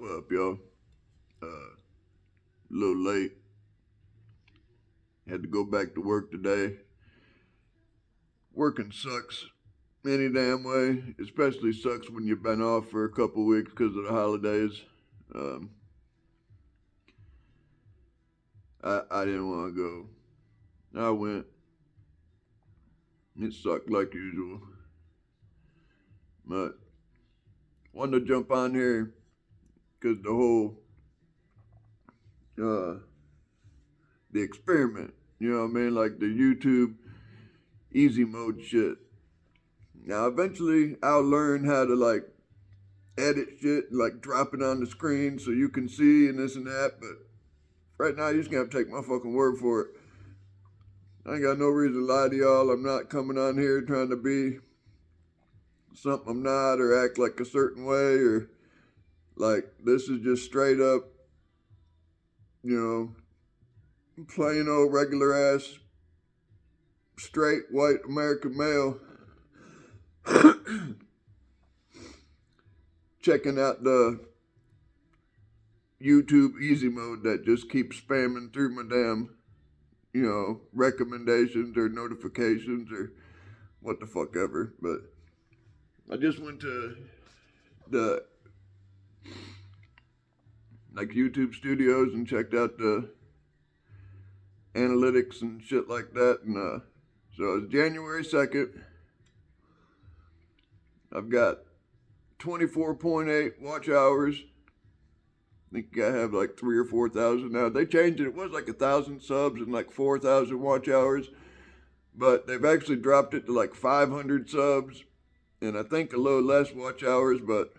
What up, y'all? A little late. Had to go back to work today. Working sucks any damn way. Especially sucks when you've been off for a couple weeks because of the holidays. Um, I didn't want to go. I went. It sucked like usual. But wanted to jump on here because the whole the experiment. You know what I mean? Like the YouTube easy mode shit. Now eventually I'll learn how to like edit shit, like drop it on the screen so you can see and this and that, but right now you just gonna have to take my fucking word for it. I ain't got no reason to lie to y'all. I'm not coming on here trying to be something I'm not or act like a certain way or like this is just straight up, you know, plain old regular ass straight white American male checking out the YouTube easy mode that just keeps spamming through my damn, you know, recommendations or notifications or what the fuck ever. But I just went to the like YouTube studios and checked out the analytics and shit like that. And so it's January 2nd. I've got 24.8 watch hours. I think you gotta have like 3,000 or 4,000 now. They changed it. It was like 1,000 subs and like 4,000 watch hours, but they've actually dropped it to like 500 subs and I think a little less watch hours. But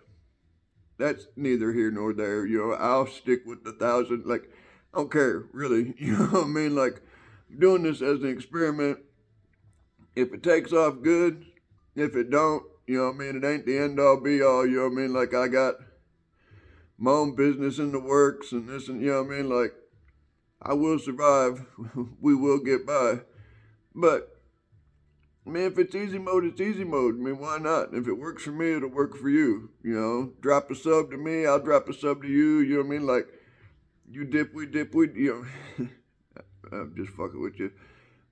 that's neither here nor there. You know, I'll stick with the 1,000. Like, I don't care really. You know what I mean? Like, I'm doing this as an experiment. If it takes off, good. If it don't, you know what I mean? It ain't the end all be all. You know what I mean? Like, I got my own business in the works and this and you know what I mean, like I will survive. We will get by. But I mean, if it's easy mode, it's easy mode. I mean, why not? If it works for me, it'll work for you. You know, drop a sub to me, I'll drop a sub to you. You know what I mean? Like you dip, we dip, we you know. I'm just fucking with you.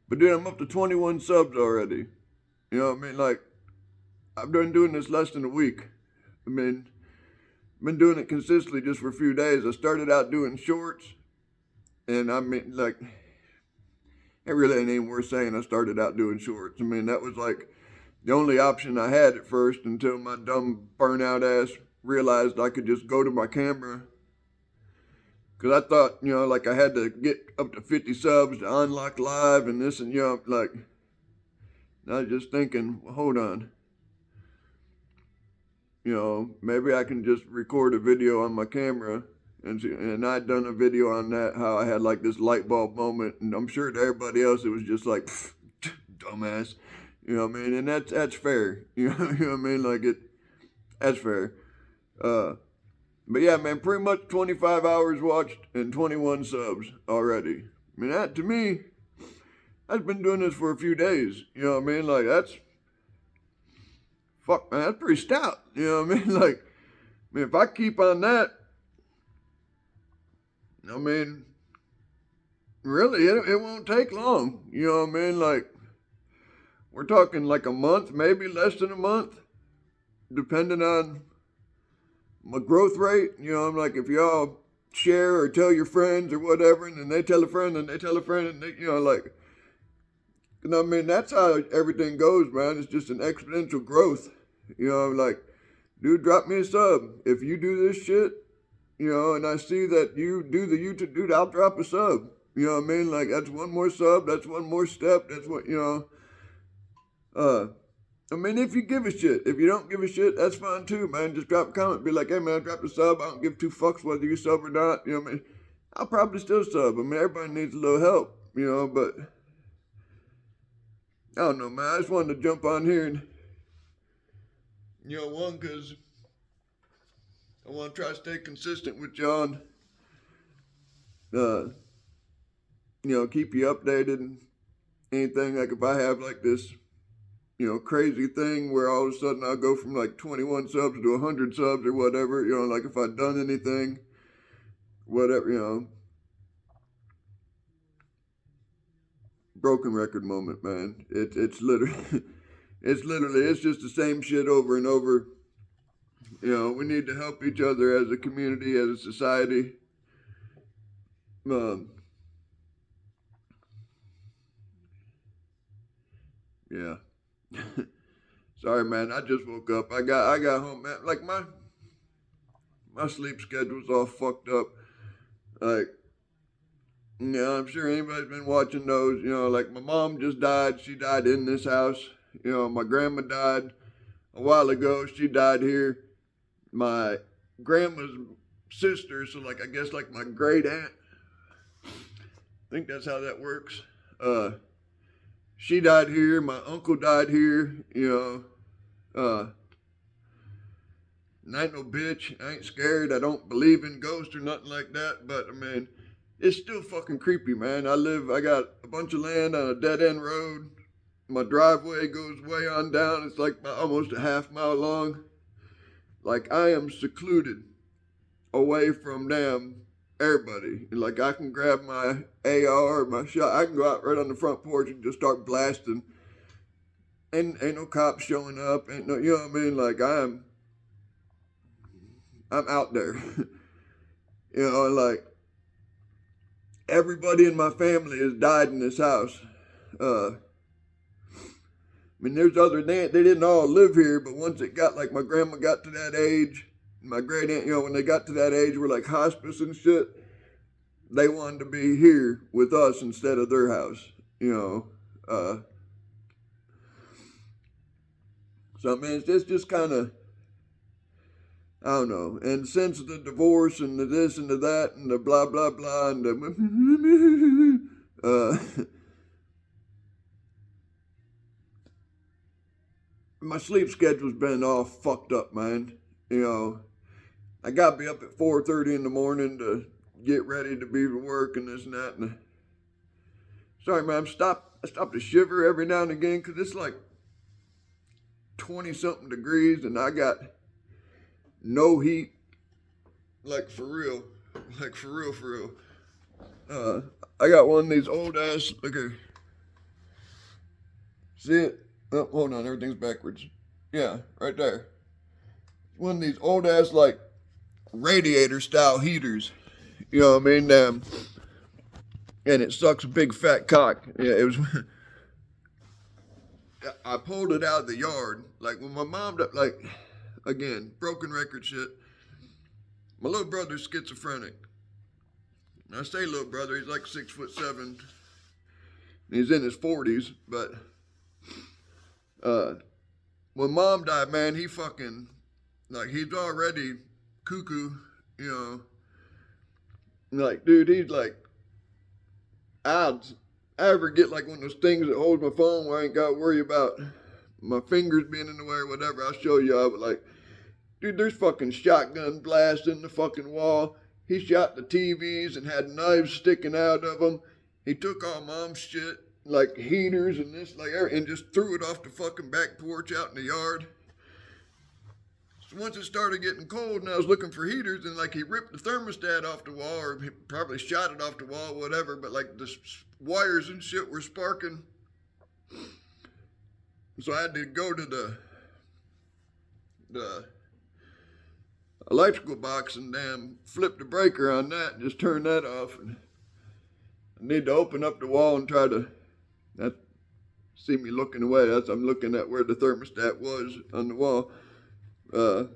But dude, I'm up to 21 subs already. You know what I mean? Like I've been doing this less than a week. I mean, been doing it consistently just for a few days. I started out doing shorts, and I mean, like, it really ain't even worth saying I started out doing shorts. I mean, that was like the only option I had at first until my dumb burnout ass realized I could just go to my camera. Because I thought, you know, like I had to get up to 50 subs to unlock live and this and, you know, like, I was just thinking, well, hold on. You know, maybe I can just record a video on my camera. And I'd done a video on that, how I had like this light bulb moment. And I'm sure to everybody else, it was just like, dumbass. You know what I mean? And that's fair. You know what I mean? Like that's fair. But yeah, man, pretty much 25 hours watched and 21 subs already. I mean, that to me, I've been doing this for a few days. You know what I mean? Like fuck, man, that's pretty stout. You know what I mean? Like, I mean, if I keep on that, I mean, really, it won't take long. You know what I mean? Like, we're talking like a month, maybe less than a month, depending on my growth rate. You know, I'm like, if y'all share or tell your friends or whatever, and then they tell a friend and they tell a friend, and they, you know, like, you know what I mean? That's how everything goes, man. It's just an exponential growth. You know, like, dude, drop me a sub. If you do this shit, you know, and I see that you do the YouTube, dude, I'll drop a sub. You know what I mean? Like, that's one more sub, that's one more step, that's what, you know. I mean, if you give a shit. If you don't give a shit, that's fine too, man. Just drop a comment. Be like, hey, man, drop a sub. I don't give two fucks whether you sub or not. You know what I mean? I'll probably still sub. I mean, everybody needs a little help, you know, but I don't know, man. I just wanted to jump on here and, you know, one, because I want to try to stay consistent with y'all and, you know, keep you updated and anything. Like if I have like this, crazy thing where all of a sudden I'll go from like 21 subs to 100 subs or whatever, like if I'd done anything, whatever, broken record moment, man. It's literally, it's just the same shit over and over. We need to help each other as a community, as a society. Yeah. Sorry, man. I just woke up. I got home, man. Like my sleep schedule's all fucked up. Like, I'm sure anybody's been watching those. Like my mom just died. She died in this house. My grandma died a while ago. She died here. My grandma's sister, so like I guess like my great aunt. I think that's how that works. She died here. My uncle died here. And I ain't no bitch. I ain't scared. I don't believe in ghosts or nothing like that. But I mean, it's still fucking creepy, man. I got a bunch of land on a dead end road. My driveway goes way on down. It's like almost a half mile long. Like I am secluded away from everybody. And like I can grab my AR or my shot. I can go out right on the front porch and just start blasting. Ain't no cops showing up. Ain't no, you know what I mean? Like I'm out there. And like everybody in my family has died in this house. I mean, there's they didn't all live here, but once it got, like, my grandma got to that age, my great aunt, when they got to that age where, like, hospice and shit, they wanted to be here with us instead of their house, So, I mean, it's just kind of, I don't know. And since the divorce and the this and the that and the blah, blah, blah and the, my sleep schedule's been all fucked up, man. I gotta be up at 4:30 in the morning to get ready to be to work and this and that. And sorry, man, I stop to shiver every now and again because it's like 20-something degrees and I got no heat. Like for real. Like for real. I got one of these old ass, look here. See it? Oh, hold on, everything's backwards. Yeah, right there. One of these old ass like radiator style heaters. You know what I mean? And it sucks a big fat cock. Yeah, it was. I pulled it out of the yard. Like when my mom, like, again, broken record shit. My little brother's schizophrenic. And I say little brother, he's like 6'7". He's in his 40s, but when mom died, man, he fucking, like, he's already cuckoo, Like, dude, he's like, I ever get like one of those things that holds my phone where I ain't got to worry about my fingers being in the way or whatever. I'll show y'all, but like, dude, there's fucking shotgun blasts in the fucking wall. He shot the TVs and had knives sticking out of them. He took all mom's shit, like heaters and this, like, and just threw it off the fucking back porch out in the yard. So once it started getting cold and I was looking for heaters, and like he ripped the thermostat off the wall, or he probably shot it off the wall, whatever, but like the wires and shit were sparking. So I had to go to the electrical box and damn flip the breaker on that and just turn that off. And I need to open up the wall and try to, see me looking away. I'm looking at where the thermostat was on the wall. And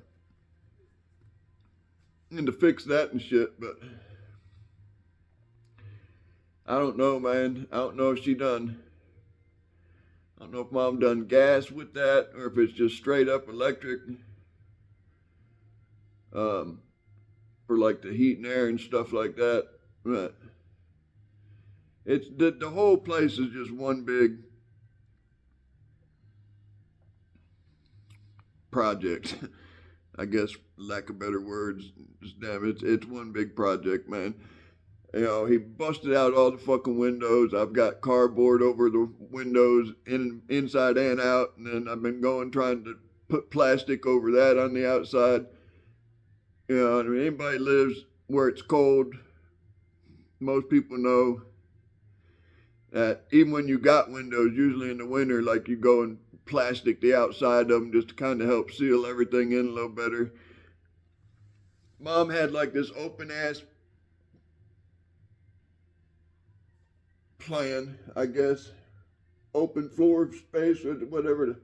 to fix that and shit, but I don't know, man. I don't know if I don't know if mom done gas with that or if it's just straight up electric. For like the heat and air and stuff like that. But it's the whole place is just one big project. I guess, lack of better words. Just damn, it's one big project, man. You know, he busted out all the fucking windows. I've got cardboard over the windows inside and out, and then I've been going trying to put plastic over that on the outside. You know, I mean, anybody lives where it's cold, most people know that even when you got windows, usually in the winter, like you go and plastic the outside of them just to kind of help seal everything in a little better. Mom had like this open ass plan, I guess, open floor space or whatever.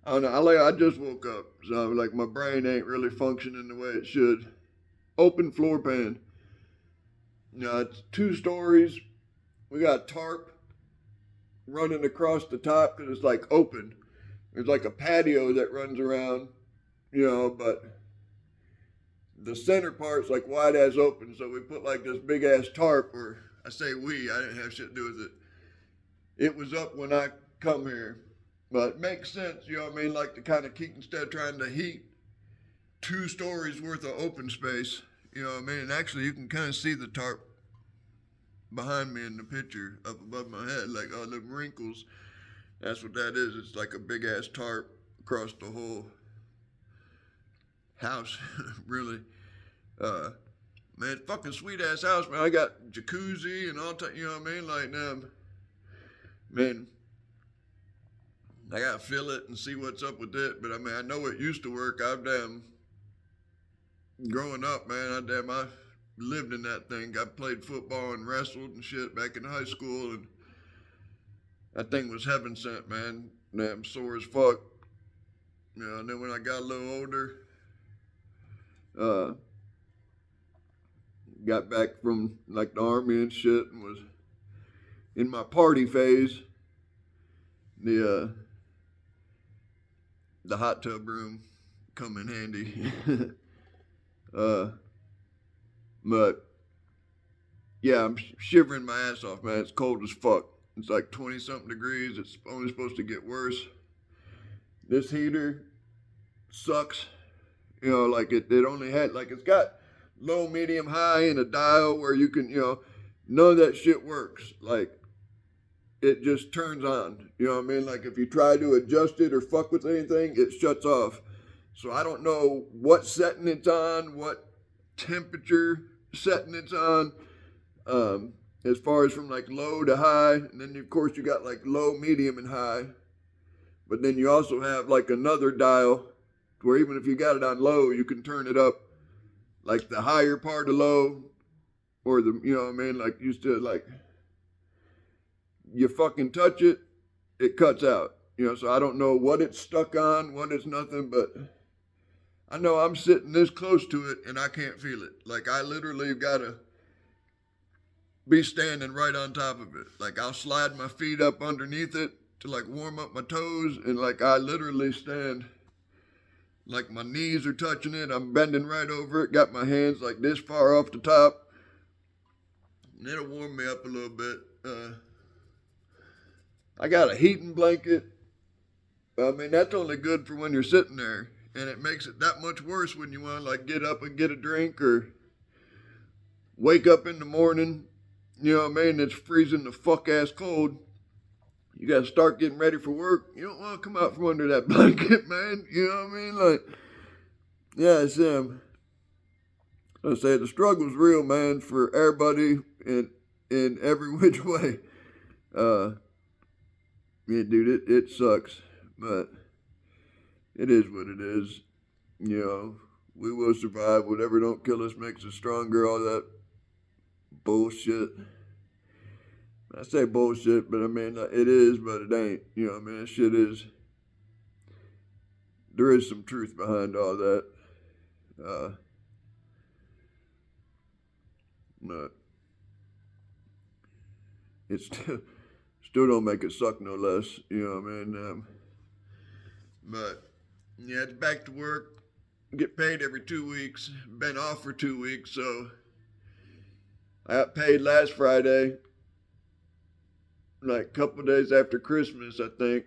I don't know. I just woke up, so like my brain ain't really functioning the way it should. Open floor pan. You know, it's 2 stories. We got tarp running across the top because it's like open. There's like a patio that runs around, you know, but the center part's like wide ass open. So we put like this big ass tarp, or I say we, I didn't have shit to do with it. It was up when I come here. But it makes sense, you know what I mean? Like to kind of keep, instead of trying to heat 2 stories worth of open space, you know what I mean? And actually you can kind of see the tarp behind me in the picture up above my head, like all the wrinkles. That's what that is. It's like a big ass tarp across the whole house, really. Man, fucking sweet ass house, man. I got jacuzzi and all that, you know what I mean? Like, man, I gotta feel it and see what's up with it. But I mean, I know it used to work. Growing up, man, I lived in that thing. I played football and wrestled and shit back in high school, and that thing was heaven sent, man. Damn sore as fuck. You know, and then when I got a little older, got back from like the army and shit, and was in my party phase, the hot tub room come in handy. But yeah, I'm shivering my ass off, man. It's cold as fuck. It's like 20 something degrees. It's only supposed to get worse. This heater sucks. You know, like it only had, like it's got low, medium, high and a dial where you can, you know, none of that shit works. Like it just turns on. You know what I mean? Like if you try to adjust it or fuck with anything, it shuts off. So I don't know what setting it's on, what temperature setting it's on. As far as from like low to high, and then of course you got like low, medium, and high. But then you also have like another dial where even if you got it on low, you can turn it up, like the higher part of low, or the, you know what I mean, like used to, like you fucking touch it, it cuts out. You know, so I don't know what it's stuck on, what it's nothing, but I know I'm sitting this close to it and I can't feel it. Like I literally gotta be standing right on top of it. Like I'll slide my feet up underneath it to like warm up my toes, and like I literally stand like my knees are touching it. I'm bending right over it, got my hands like this far off the top, and it'll warm me up a little bit. I got a heating blanket. I mean, that's only good for when you're sitting there, and it makes it that much worse when you want to like get up and get a drink or wake up in the morning. You know what I mean? It's freezing the fuck ass cold. You gotta start getting ready for work. You don't want to come out from under that blanket, man. You know what I mean? Like, yeah, it's I say the struggle's real, man, for everybody in every which way. Yeah, dude, it sucks, but it is what it is. You know, we will survive. Whatever don't kill us makes us stronger. All that bullshit. I say bullshit, but I mean, it is, but it ain't. You know what I mean? That shit is. There is some truth behind all that. But it's still don't make it suck no less. You know what I mean? But yeah, it's back to work. Get paid every 2 weeks. Been off for 2 weeks, so I got paid last Friday. Like a couple days after Christmas, I think.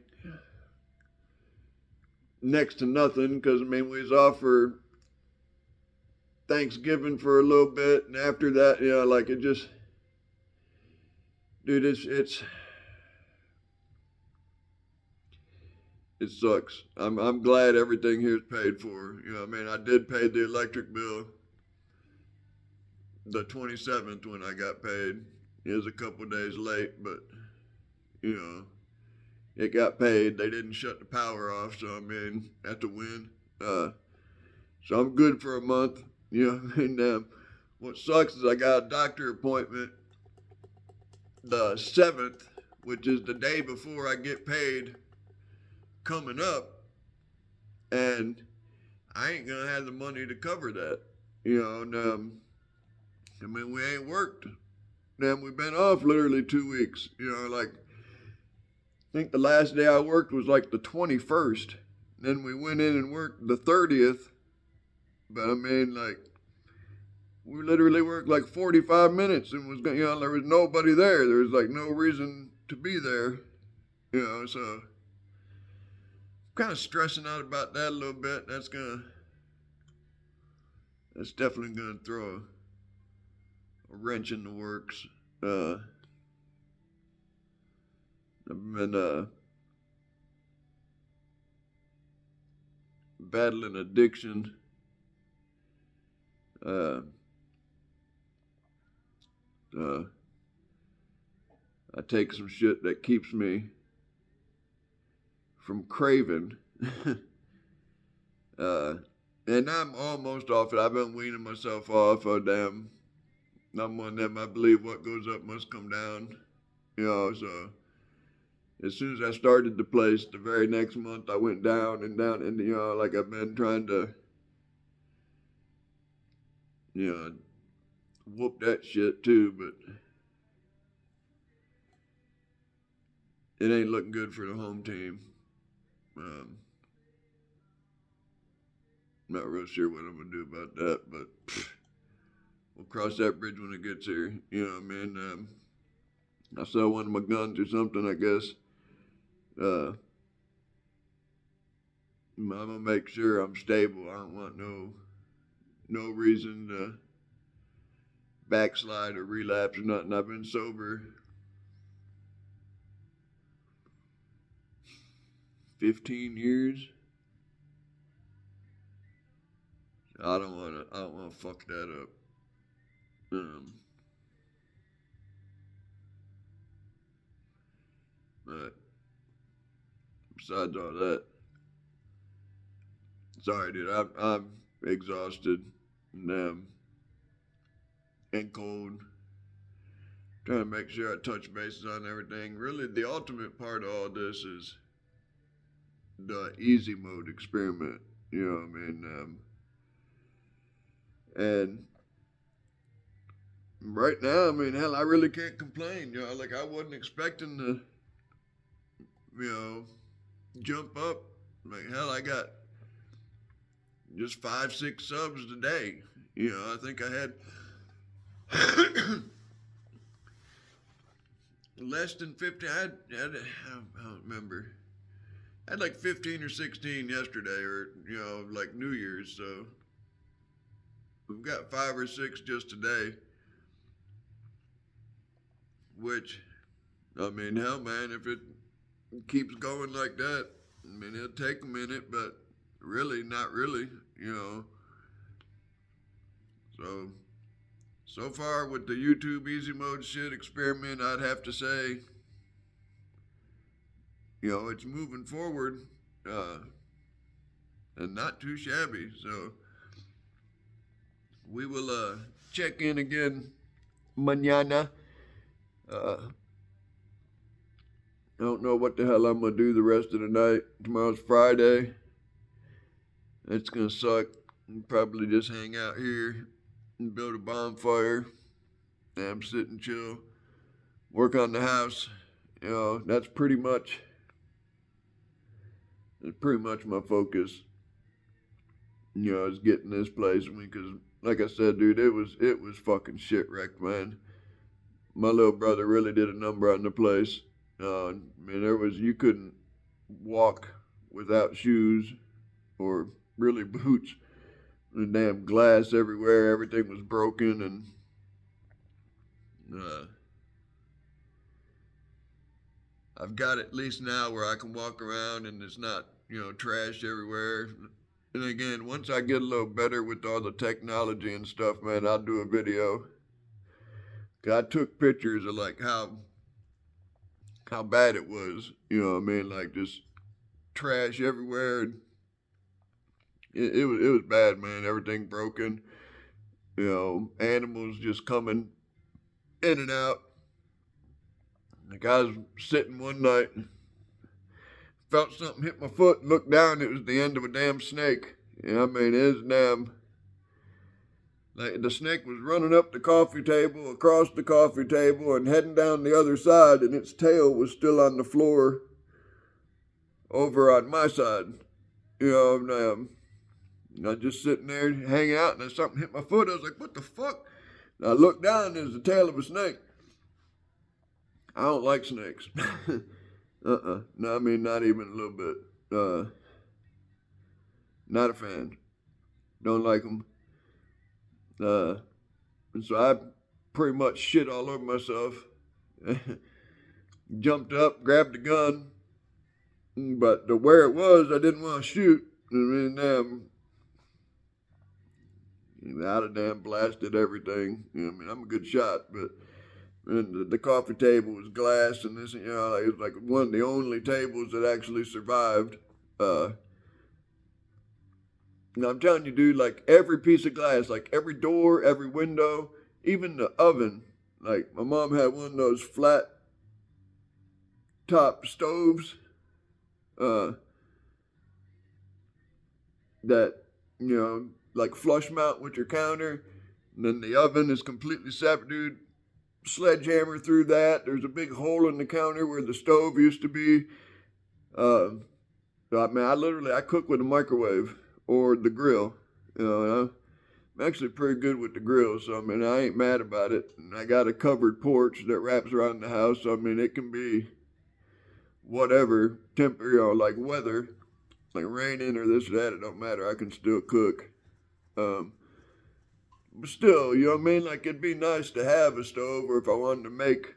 Next to nothing, because I mean we was off for Thanksgiving for a little bit, and after that, like it just, dude, it sucks. I'm glad everything here is paid for. I did pay the electric bill the 27th when I got paid. It was a couple days late, but you know, it got paid. They didn't shut the power off, so that's a win. So I'm good for a month. What sucks is I got a doctor appointment the 7th, which is the day before I get paid, coming up, and I ain't gonna have the money to cover that. We ain't worked. We've been off literally 2 weeks. I think the last day I worked was like the 21st. Then we went in and worked the 30th. But we literally worked like 45 minutes and there was nobody there. There was like no reason to be there. So kind of stressing out about that a little bit. That's definitely gonna throw a wrench in the works. I've been battling addiction. I take some shit that keeps me from craving. And I'm almost off it. I've been weaning myself off. I'm one of them. I believe what goes up must come down. So as soon as I started the place, the very next month I went down and down, and like I've been trying to, whoop that shit too, but it ain't looking good for the home team. Not real sure what I'm gonna do about that, but we'll cross that bridge when it gets here. I sell one of my guns or something, I guess. I'm gonna make sure I'm stable. I don't want no reason to backslide or relapse or nothing. I've been sober 15 years. I don't wanna fuck that up. But besides all that, sorry, dude. I'm exhausted and cold. Trying to make sure I touch bases on everything. Really, the ultimate part of all this is the easy mode experiment. And right now, hell, I really can't complain. I wasn't expecting to, jump up. Hell, I got just 5-6 subs today. I think I had less than 50. I don't remember. I had like 15 or 16 yesterday, or like New Year's. So we've got 5 or 6 just today. Which, hell, man, if it keeps going like that, it'll take a minute, but really, not really, So far with the YouTube easy mode shit experiment, I'd have to say, it's moving forward, and not too shabby. So we will check in again mañana. I don't know what the hell I'm gonna do the rest of the night. Tomorrow's Friday. It's gonna suck. I'll probably just hang out here and build a bonfire and sit and chill. Work on the house. That's pretty much my focus. Is getting this place. Because like I said, dude, it was fucking shit wrecked, man. My little brother really did a number on the place. You couldn't walk without shoes or really boots The damn glass everywhere, everything was broken, and I've got at least now where I can walk around and it's not, trash everywhere. And again, once I get a little better with all the technology and stuff, man, I'll do a video. 'Cause I took pictures of like how bad it was. You know what I mean? Like just trash everywhere. It was bad, man. Everything broken. Animals just coming in and out. Like I was sitting one night, felt something hit my foot, looked down, it was the end of a damn snake. I mean, it was damn. Like the snake was running up the coffee table, across the coffee table, and heading down the other side, and its tail was still on the floor over on my side. And I just sitting there hanging out, and then something hit my foot. I was like, what the fuck? And I looked down, and there's the tail of a snake. I don't like snakes. No, I mean, not even a little bit. Not a fan. Don't like them. And so I pretty much shit all over myself. Jumped up, grabbed the gun. But where it was, I didn't want to shoot. I mean, I'd have damn blasted everything. I mean, I'm a good shot, but and the coffee table was glass, and this, like, it was like one of the only tables that actually survived. And I'm telling you, dude, like every piece of glass, like every door, every window, even the oven. Like my mom had one of those flat top stoves, that, like flush mount with your counter. And then the oven is completely separate, dude. Sledgehammer through that. There's a big hole in the counter where the stove used to be. I cook with a microwave or the grill. I'm actually pretty good with the grill, so I mean, I ain't mad about it. And I got a covered porch that wraps around the house, so I mean, it can be whatever like weather, like raining or this or that, it don't matter. I can still cook. But still, you know what I mean? Like, it'd be nice to have a stove, or if I wanted to make,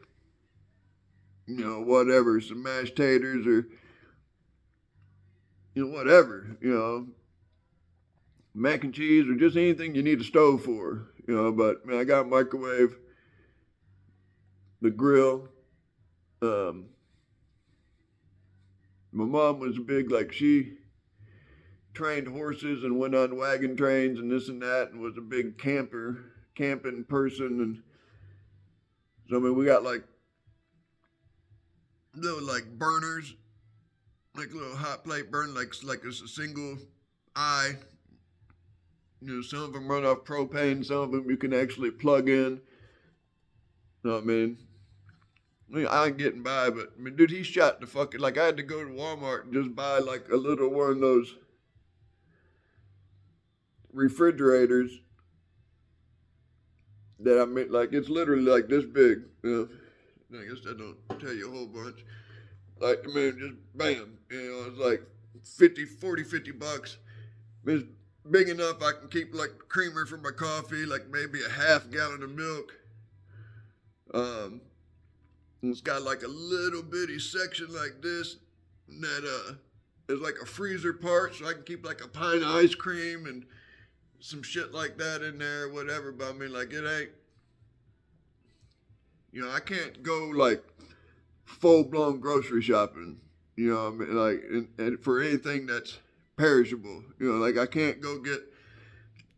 whatever, some mashed taters or, whatever, mac and cheese or just anything you need a stove for, but, man, I got a microwave, the grill. My mom was big, like, she trained horses and went on wagon trains and this and that, and was a big camping person. And so I mean, we got like little like burners, like little hot plate burn, like it's a single eye. Some of them run off propane, some of them you can actually plug in. You know what I mean? I ain't getting by, but I mean, dude, he shot the fucking, like I had to go to Walmart and just buy like a little one of those refrigerators that I mean, like it's literally like this big. I guess that don't tell you a whole bunch. Like, I mean, just bam, it's like 50 bucks. It's big enough I can keep like creamer for my coffee, like maybe a half gallon of milk. And it's got like a little bitty section like this that is like a freezer part, so I can keep like a pint of ice cream and some shit like that in there, whatever. But I mean, like, it ain't, I can't go like full-blown grocery shopping, I mean, like, and for anything that's perishable, like I can't go get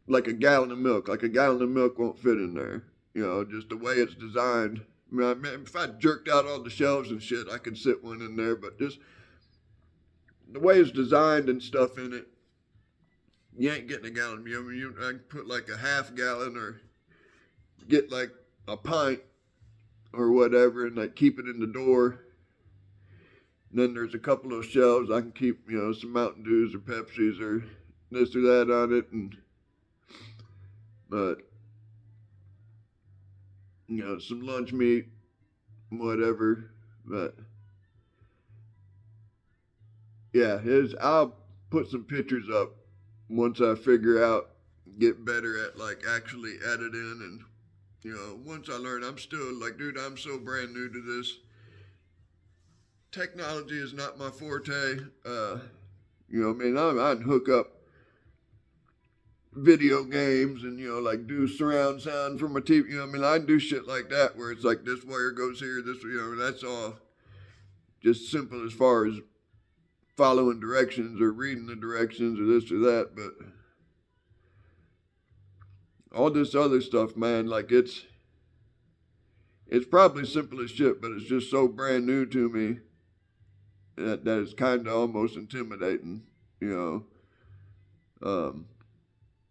like a gallon of milk. Like a gallon of milk won't fit in there, just the way it's designed. I mean, if I jerked out all the shelves and shit, I could sit one in there, but just the way it's designed and stuff in it, you ain't getting a gallon. I can put like a half gallon or get like a pint or whatever and like keep it in the door. And then there's a couple of shelves I can keep, some Mountain Dews or Pepsis or this or that on it. But, some lunch meat, whatever. But, yeah, I'll put some pictures up once I figure out get better at like actually editing. And you know, once I learn, I'm still like, dude, I'm so brand new to this. Technology is not my forte. You know, I mean, I'd hook up video games and, you know, like do surround sound from a TV. You know, I mean, I do shit like that where it's like this wire goes here, this, you know, that's all just simple as far as following directions or reading the directions or this or that. But all this other stuff, man, like it's probably simple as shit, but it's just so brand new to me that it's kind of almost intimidating, you know.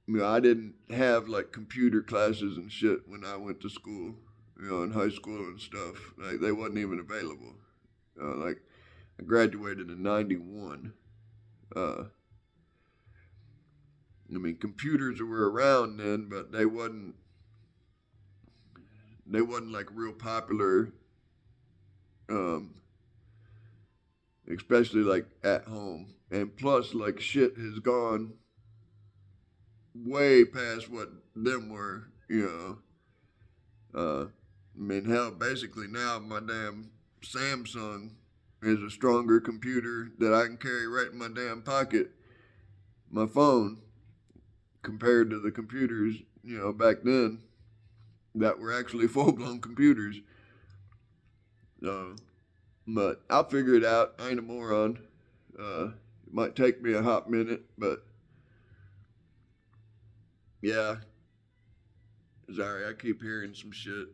You know, I didn't have like computer classes and shit when I went to school, you know, in high school and stuff. Like they wasn't even available. Like I graduated in '91. I mean, computers were around then, but they wasn't like real popular. Especially like at home. And plus, like shit has gone way past what them were, you know. I mean, hell, basically now my damn Samsung is a stronger computer that I can carry right in my damn pocket, my phone, compared to the computers, you know, back then that were actually full-blown computers. But I'll figure it out. I ain't a moron. It might take me a hot minute, but yeah. Sorry, I keep hearing some shit.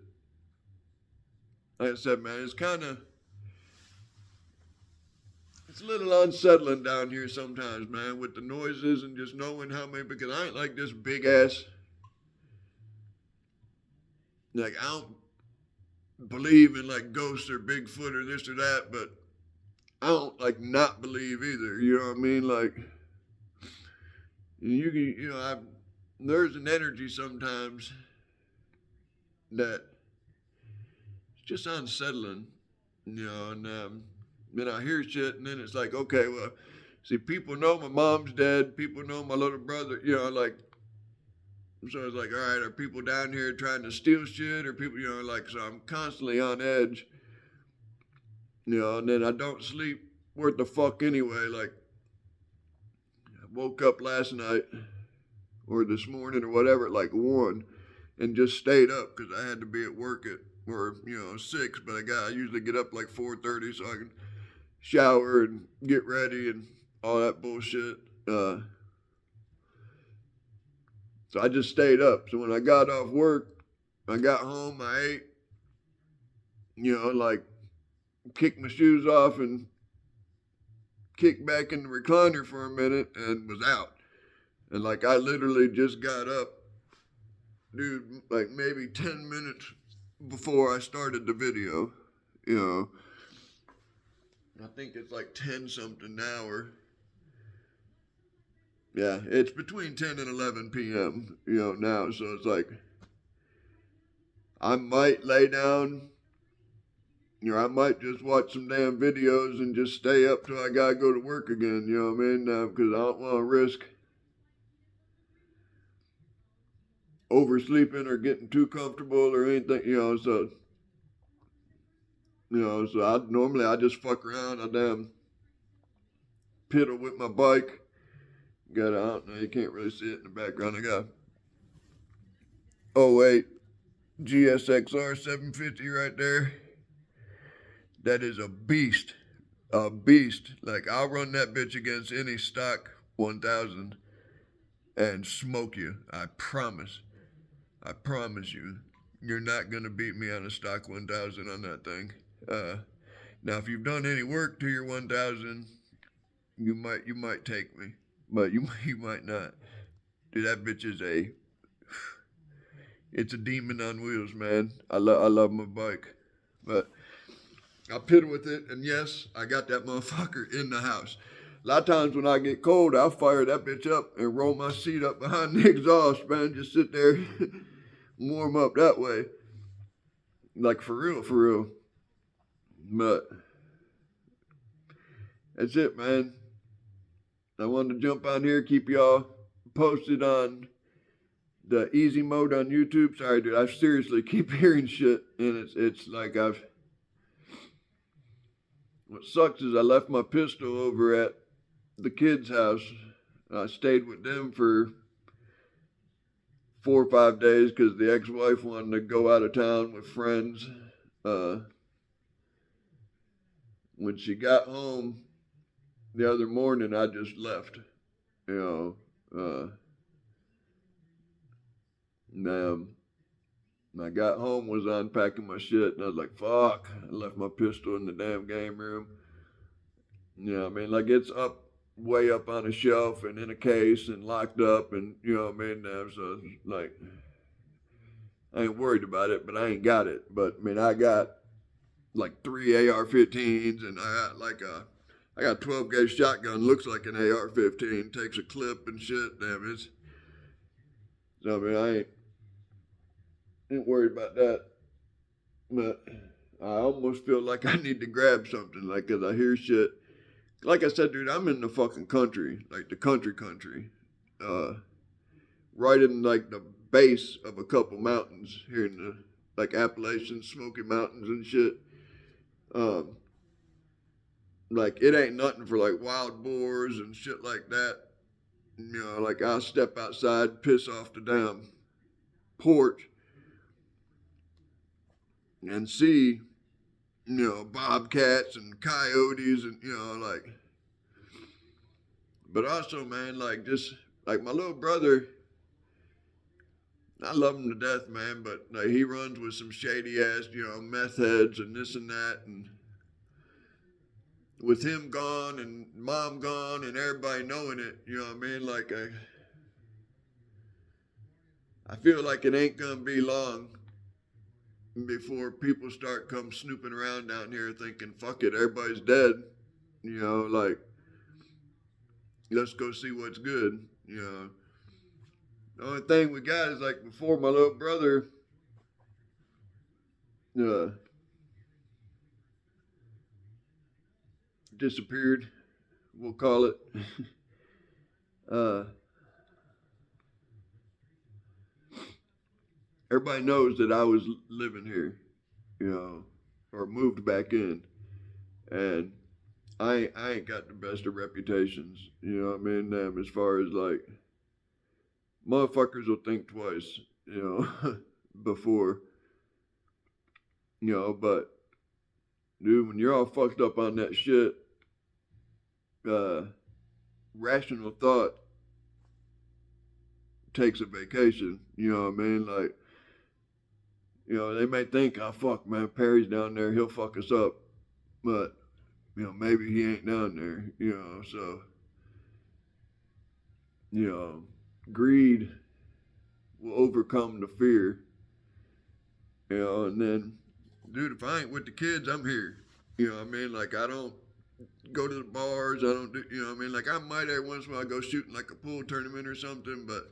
Like I said, man, it's a little unsettling down here sometimes, man, with the noises and just knowing how many, because I ain't like this big ass, like I don't believe in like ghosts or Bigfoot or this or that, but I don't like not believe either, you know what I mean? Like, you can, you know, there's an energy sometimes that it's just unsettling, you know, and then I hear shit, and then it's like, okay, well, see, people know my mom's dead, people know my little brother, you know, like, so it's like, all right, are people down here trying to steal shit, or people, you know, like, so I'm constantly on edge, you know, and then I don't sleep worth the fuck anyway, like, I woke up last night, or this morning, or whatever, at like 1, and just stayed up, because I had to be at work at, or, you know, 6, but I usually get up like 4:30 so I can shower and get ready and all that bullshit. So I just stayed up. So when I got off work, I got home, I ate, you know, like kicked my shoes off and kicked back in the recliner for a minute and was out. And like I literally just got up, dude, like maybe 10 minutes before I started the video, you know. I think it's like 10 something now, or yeah, it's between 10 and 11 p.m., you know, now. So it's like, I might lay down, you know, I might just watch some damn videos and just stay up till I gotta go to work again, you know what I mean? Because I don't want to risk oversleeping or getting too comfortable or anything, you know, so. You know, so I just fuck around. I damn piddle with my bike. I don't know, you can't really see it in the background. I got 08 GSXR 750 right there. That is a beast. A beast. Like, I'll run that bitch against any stock 1000 and smoke you. I promise. I promise you. You're not going to beat me on a stock 1000 on that thing. Now, if you've done any work to your 1000, you might take me, but you might not. Dude, that bitch is it's a demon on wheels, man. I love my bike, but I piddle with it, and yes, I got that motherfucker in the house. A lot of times when I get cold, I'll fire that bitch up and roll my seat up behind the exhaust, man. Just sit there, warm up that way, like for real. But that's it, man. I wanted to jump on here, keep y'all posted on the easy mode on YouTube. Sorry, dude. I seriously keep hearing shit, and it's like I've. What sucks is I left my pistol over at the kids' house. I stayed with them for 4 or 5 days because the ex-wife wanted to go out of town with friends. When she got home the other morning, I just left. You know, I got home, was unpacking my shit, and I was like, fuck, I left my pistol in the damn game room. You know what I mean? Like, it's up, way up on a shelf and in a case and locked up, and, you know what I mean? So, like, I ain't worried about it, but I ain't got it. But, I mean, I got, like, 3 AR-15s, and I got a 12-gauge shotgun, looks like an AR-15, takes a clip and shit, damn it. So, I mean, I ain't worried about that. But I almost feel like I need to grab something, like, 'cause I hear shit. Like I said, dude, I'm in the fucking country, like the country. Right in, like, the base of a couple mountains here in the, like, Appalachian, Smoky Mountains and shit. Like, it ain't nothing for, like, wild boars and shit like that. You know, like, I'll step outside, piss off the damn porch, and see, you know, bobcats and coyotes and, you know, like. But also, man, like, just, like, my little brother, I love him to death, man, but, like, he runs with some shady ass, you know, meth heads and this and that, and with him gone and mom gone and everybody knowing it, you know what I mean? Like, I feel like it ain't gonna be long before people start come snooping around down here thinking, fuck it, everybody's dead. You know, like, let's go see what's good. You know, the only thing we got is, like, before my little brother disappeared, we'll call it. Everybody knows that I was living here, you know, or moved back in, and I ain't got the best of reputations, you know what I mean? As far as, like, motherfuckers will think twice, you know, before, you know, but, dude, when you're all fucked up on that shit, rational thought takes a vacation, you know what I mean? Like, you know, they may think, oh, fuck, man, Perry's down there, he'll fuck us up, but, you know, maybe he ain't down there, you know, so, you know, greed will overcome the fear, you know, and then, dude, if I ain't with the kids, I'm here, you know what I mean? Like, I don't go to the bars, I don't do, you know what I mean? Like, I might every once in a while go shooting, like, a pool tournament or something, but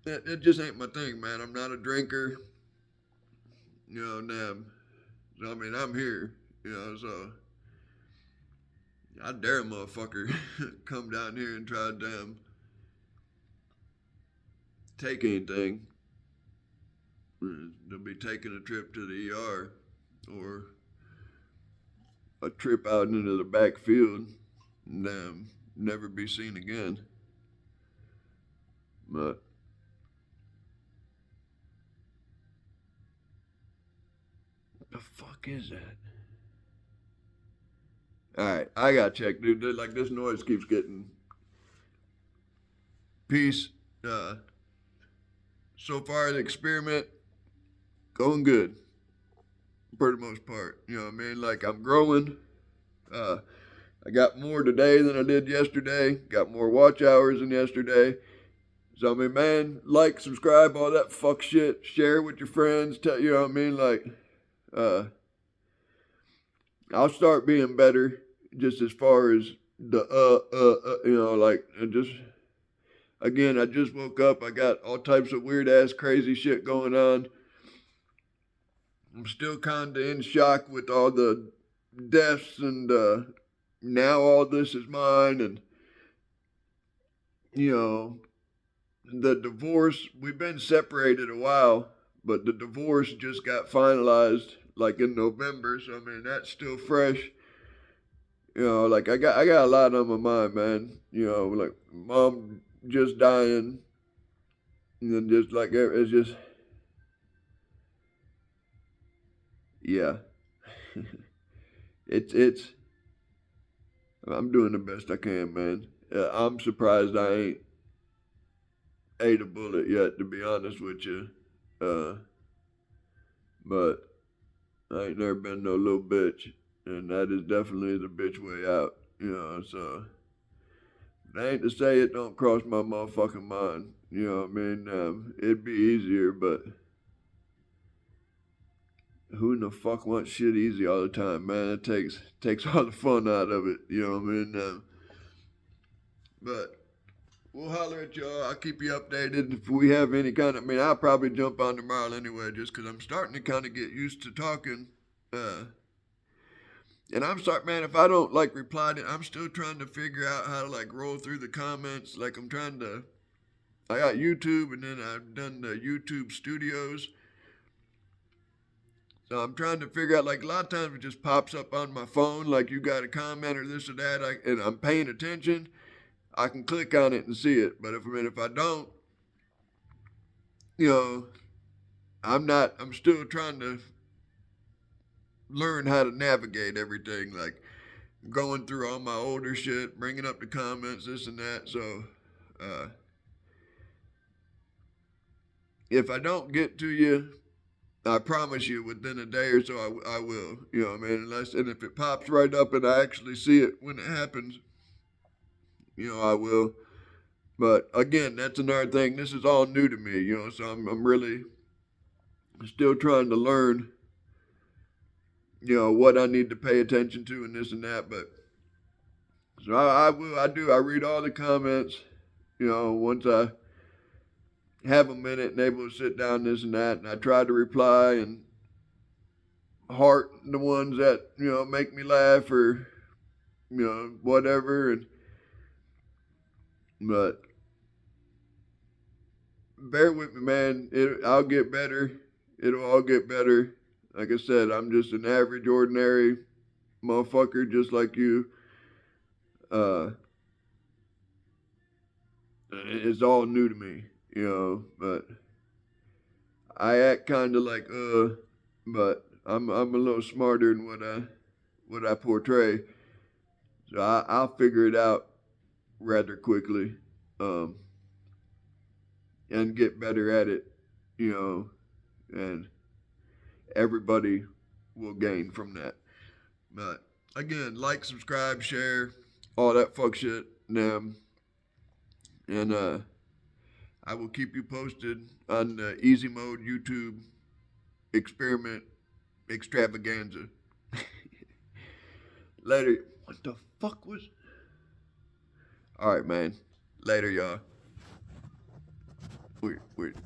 it just ain't my thing, man. I'm not a drinker, you know, damn. So, I mean, I'm here, you know, so I dare a motherfucker come down here and try to damn take anything. They'll be taking a trip to the ER or a trip out into the backfield and never be seen again. But what the fuck is that? Alright, I gotta check, dude. Like, this noise keeps getting. Peace. So far, the experiment going good for the most part. You know what I mean? Like, I'm growing. I got more today than I did yesterday. Got more watch hours than yesterday. So, I mean, man, like, subscribe, all that fuck shit. Share with your friends. You know what I mean? Like, I'll start being better just as far as the, you know, like, just, again, I just woke up. I got all types of weird ass crazy shit going on. I'm still kind of in shock with all the deaths and now all this is mine and, you know, the divorce, we've been separated a while, but the divorce just got finalized like in November. So I mean that's still fresh. You know, like I got a lot on my mind, man. You know, like mom just dying, and then just like it's just yeah. it's I'm doing the best I can, man. I'm surprised I ain't ate a bullet yet, to be honest with you. Uh, but I ain't never been no little bitch, and that is definitely the bitch way out. You know, so that ain't to say it don't cross my motherfucking mind. You know what I mean? It'd be easier, but who in the fuck wants shit easy all the time, man? It takes all the fun out of it. You know what I mean? But we'll holler at y'all. I'll keep you updated if we have any kind of. I mean, I'll probably jump on tomorrow anyway, just because I'm starting to kind of get used to talking. And I'm sorry, man, if I don't like reply to, I'm still trying to figure out how to like roll through the comments. Like I'm trying to. I got YouTube, and then I've done the YouTube Studios. So I'm trying to figure out, like, a lot of times it just pops up on my phone, like you got a comment or this or that, and I'm paying attention. I can click on it and see it. But if I don't, you know, I'm still trying to learn how to navigate everything, like going through all my older shit, bringing up the comments, this and that. So, if I don't get to you, I promise you within a day or so I will. You know what I mean? And if it pops right up and I actually see it when it happens, you know, I will. But again, that's another thing. This is all new to me, you know, so I'm really still trying to learn, you know, what I need to pay attention to and this and that. But so I will, I do. I read all the comments, you know, once I have a minute and able to sit down, this and that, and I try to reply and heart the ones that, you know, make me laugh or, you know, whatever. And but bear with me, man. I'll get better. It'll all get better. Like I said, I'm just an average, ordinary motherfucker, just like you. Uh, it's all new to me, you know. But I act kind of like but I'm a little smarter than what I portray. So I'll figure it out rather quickly, um, and get better at it, you know. And everybody will gain from that. But again, like, subscribe, share, all that fuck shit. And I will keep you posted on the Easy Mode YouTube experiment extravaganza. Later. What the fuck was? All right, man. Later, y'all. Weird.